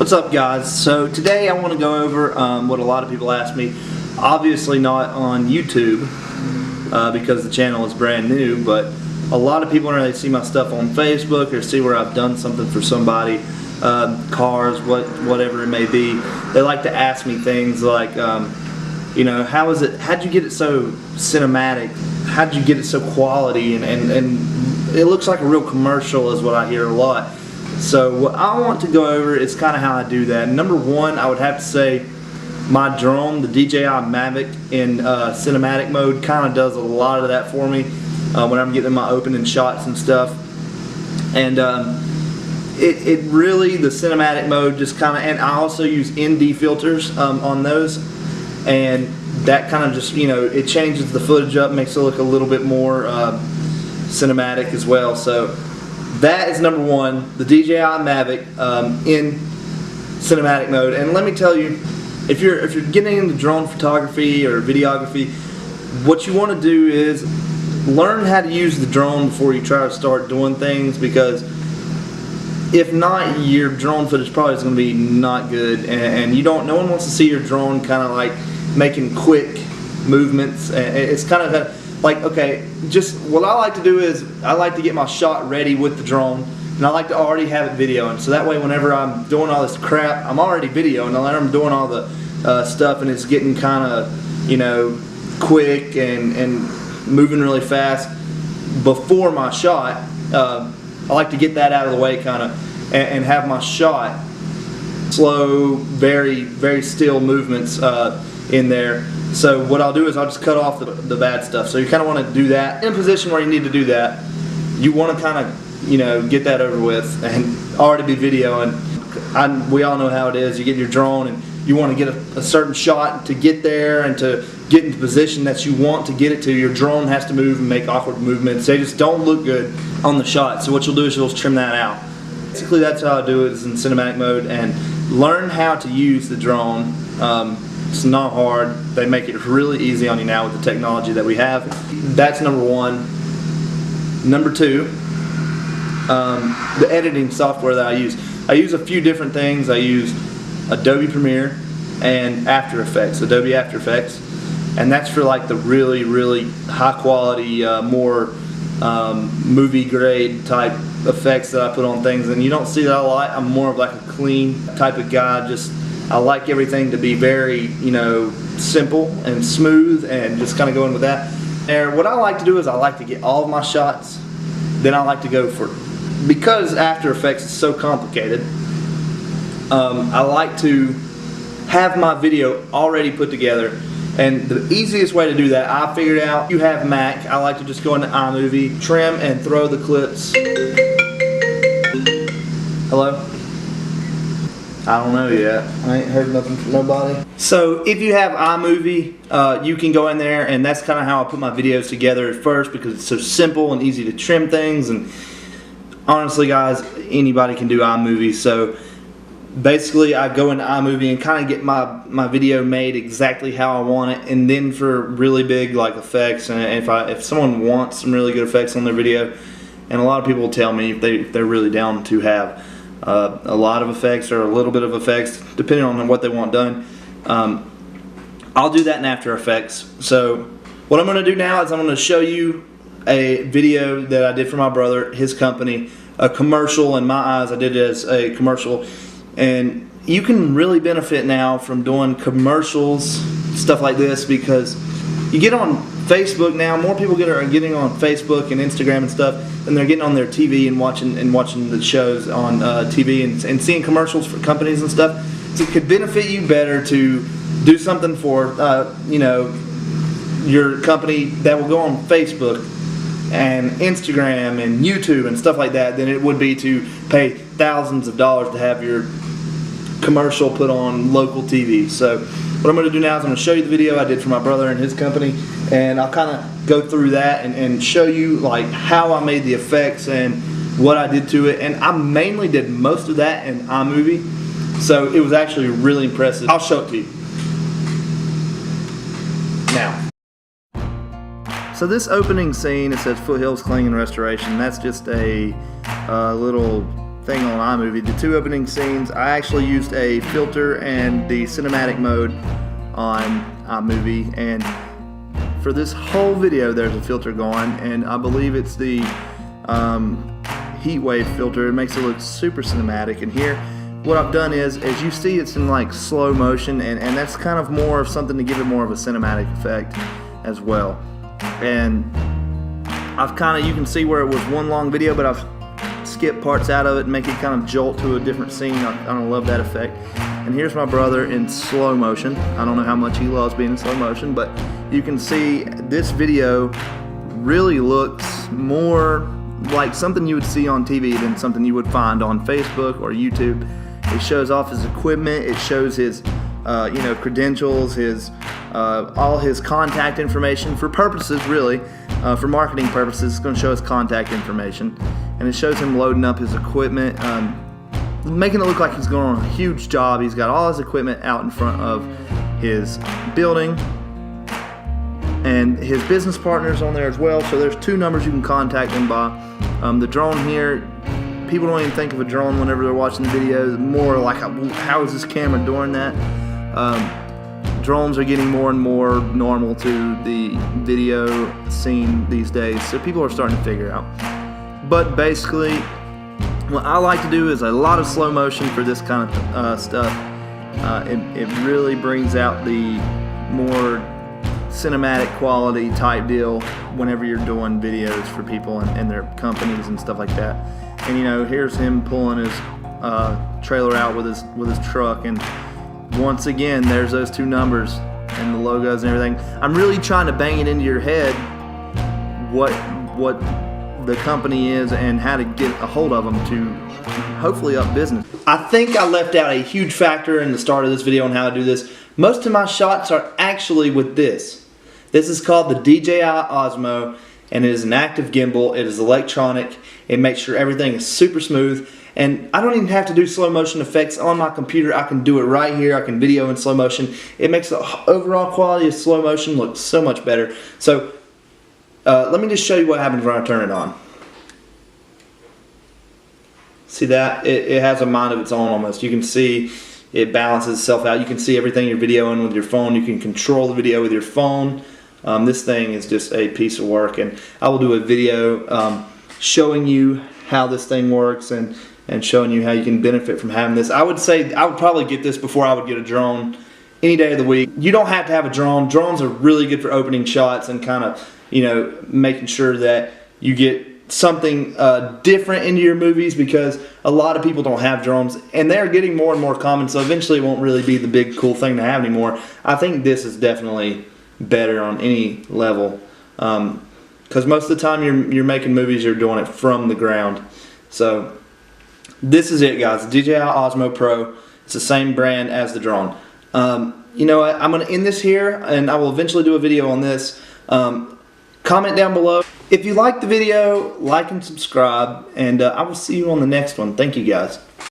What's up, guys? So today I want to go over what a lot of people ask me. Obviously not on YouTube because the channel is brand new, but a lot of people when they see my stuff on Facebook or see where I've done something for somebody, cars, whatever it may be, they like to ask me things like, you know, how'd you get it so cinematic? How'd you get it so quality? And it looks like a real commercial is what I hear a lot. So what I want to go over is kind of how I do that. Number one, I would have to say my drone, the DJI Mavic in cinematic mode, kind of does a lot of that for me when I'm getting my opening shots and stuff. And it really, the cinematic mode just kind of, and I also use ND filters on those, and that kind of just, you know, it changes the footage up, makes it look a little bit more cinematic as well. So that is number one, the DJI Mavic in cinematic mode. And let me tell you, if you're getting into drone photography or videography, what you want to do is learn how to use the drone before you try to start doing things, because if not, your drone footage probably is going to be not good, and you don't. No one wants to see your drone kind of like making quick movements. It's kind of like, okay, just what I like to do is I like to get my shot ready with the drone, and I like to already have it videoing, so that way whenever I'm doing all this crap, I'm already videoing. I'm doing all the stuff, and it's getting kind of, you know, quick and moving really fast before my shot. I like to get that out of the way kind of, and have my shot slow, very, very still movements in there. So what I'll do is I'll just cut off the bad stuff. So you kind of want to do that in a position where you need to do that. You want to kind of, you know, get that over with and already be videoing. We all know how it is. You get your drone and you want to get a certain shot to get there and to get into position that you want to get it to. Your drone has to move and make awkward movements. They just don't look good on the shot. So what you'll do is you'll trim that out. Basically, that's how I do it, is in cinematic mode, and learn how to use the drone. It's not hard. They make it really easy on you now with the technology that we have. That's number one. Number two, the editing software that I use. I use a few different things. I use Adobe Premiere and After Effects, Adobe After Effects, and that's for like the really, really high quality, more movie grade type effects that I put on things. And you don't see that a lot. I'm more of like a clean type of guy. I like everything to be very, you know, simple and smooth, and just kind of go in with that. And what I like to do is I like to get all of my shots, then I like to go for, because After Effects is so complicated, I like to have my video already put together. And the easiest way to do that, I figured out, you have Mac, I like to just go into iMovie, trim and throw the clips. Hello? I don't know yet. I ain't heard nothing from nobody. So if you have iMovie, you can go in there, and that's kind of how I put my videos together at first, because it's so simple and easy to trim things. And honestly, guys, anybody can do iMovie. So basically, I go into iMovie and kind of get my video made exactly how I want it. And then for really big like effects, and if someone wants some really good effects on their video, and a lot of people will tell me if they're really down to have a lot of effects or a little bit of effects, depending on what they want done, I'll do that in After Effects. So what I'm going to do now is I'm going to show you a video that I did for my brother, his company, a commercial. In my eyes, I did it as a commercial, and you can really benefit now from doing commercials, stuff like this, because you get on Facebook now. More people are getting on Facebook and Instagram and stuff, and they're getting on their TV and watching the shows on TV and seeing commercials for companies and stuff. So it could benefit you better to do something for you know, your company that will go on Facebook and Instagram and YouTube and stuff like that than it would be to pay thousands of dollars to have your commercial put on local TV. So what I'm going to do now is I'm going to show you the video I did for my brother and his company, and I'll kind of go through that and show you like how I made the effects and what I did to it. And I mainly did most of that in iMovie, so it was actually really impressive. I'll show it to you now. So this opening scene, it says Foothills Cleaning and Restoration. That's just a little thing on iMovie. The two opening scenes, I actually used a filter and the cinematic mode on iMovie, and for this whole video there's a filter going, and I believe it's the heat wave filter. It makes it look super cinematic. And here what I've done is, as you see, it's in like slow motion, and that's kind of more of something to give it more of a cinematic effect as well. And I've kind of, you can see where it was one long video, but I've skipped parts out of it and make it kind of jolt to a different scene. I don't love that effect. And here's my brother in slow motion. I don't know how much he loves being in slow motion, but you can see this video really looks more like something you would see on TV than something you would find on Facebook or YouTube. It shows off his equipment. It shows his, credentials, his all his contact information for purposes, really, for marketing purposes. It's going to show his contact information, and it shows him loading up his equipment, making it look like he's going on a huge job. He's got all his equipment out in front of his building, and his business partner's on there as well. So there's two numbers you can contact him by. The drone here, people don't even think of a drone whenever they're watching the videos. More like, how is this camera doing that? Drones are getting more and more normal to the video scene these days, so people are starting to figure out. But basically, what I like to do is a lot of slow motion for this kind of stuff. It really brings out the more cinematic quality type deal whenever you're doing videos for people and their companies and stuff like that. And here's him pulling his trailer out with his truck, and once again there's those two numbers and the logos and everything. I'm really trying to bang it into your head what the company is and how to get a hold of them to hopefully up business. I think I left out a huge factor in the start of this video on how to do this. Most of my shots are actually with this. This is called the DJI Osmo, and it is an active gimbal. It is electronic. It makes sure everything is super smooth, and I don't even have to do slow motion effects on my computer. I can do it right here. I can video in slow motion. It makes the overall quality of slow motion look so much better. So let me just show you what happens when I turn it on. See that? It has a mind of its own almost. You can see it balances itself out. You can see everything you're videoing with your phone. You can control the video with your phone. This thing is just a piece of work, and I will do a video showing you how this thing works and showing you how you can benefit from having this. I would say I would probably get this before I would get a drone any day of the week. You don't have to have a drone. Drones are really good for opening shots and kind of, making sure that you get something different into your movies, because a lot of people don't have drones, and they're getting more and more common, so eventually it won't really be the big cool thing to have anymore. I think this is definitely better on any level, because most of the time you're making movies, you're doing it from the ground. So this is it, guys. The DJI Osmo Pro. It's the same brand as the drone. You know what? I'm going to end this here, and I will eventually do a video on this. Comment down below. If you liked the video, like and subscribe, and I will see you on the next one. Thank you, guys.